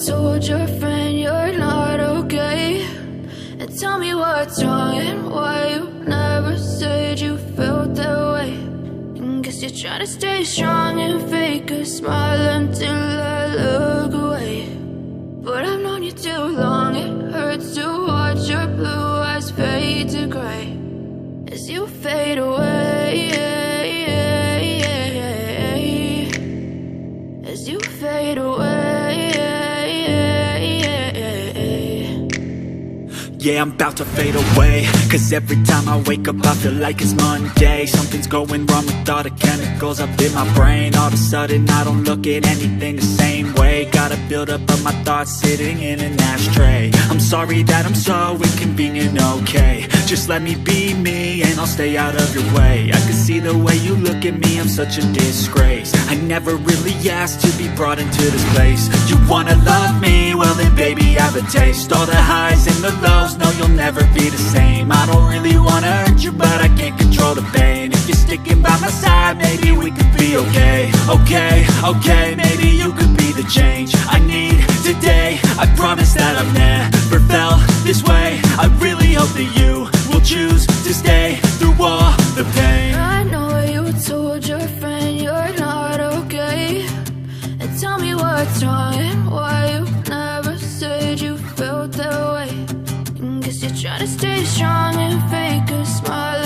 told your friend you're not okay, and tell me what's wrong and why you never said you felt that way. And guess you're trying to stay strong and fake a smile until I look away. But I've known you too long, it hurts to watch your blue eyes fade to gray as you fade away, as you fade away. Yeah, I'm about to fade away, 'cause every time I wake up I feel like it's Monday. Something's going wrong with all the chemicals up in my brain. All of a sudden I don't look at anything the same way. Gotta build up of my thoughts sitting in an ashtray. I'm sorry that I'm so inconvenient, okay? Just let me be me and I'll stay out of your way. I can see the way you look at me, I'm such a disgrace. I never really asked to be brought into this place. You wanna love me? Well then baby I have a taste. All the highs and the lows, no you'll never be the same. I don't really wanna hurt you but I can't control the pain. If you're sticking by my side, maybe we could be okay. Okay, okay, maybe you could be the change I need today. I promise that I've never felt this way. I really hope that you will choose to stay through all the pain. I know you told your friend you're not okay, and tell me what's wrong and why you never said you felt that way. And guess you're trying to stay strong and fake a smile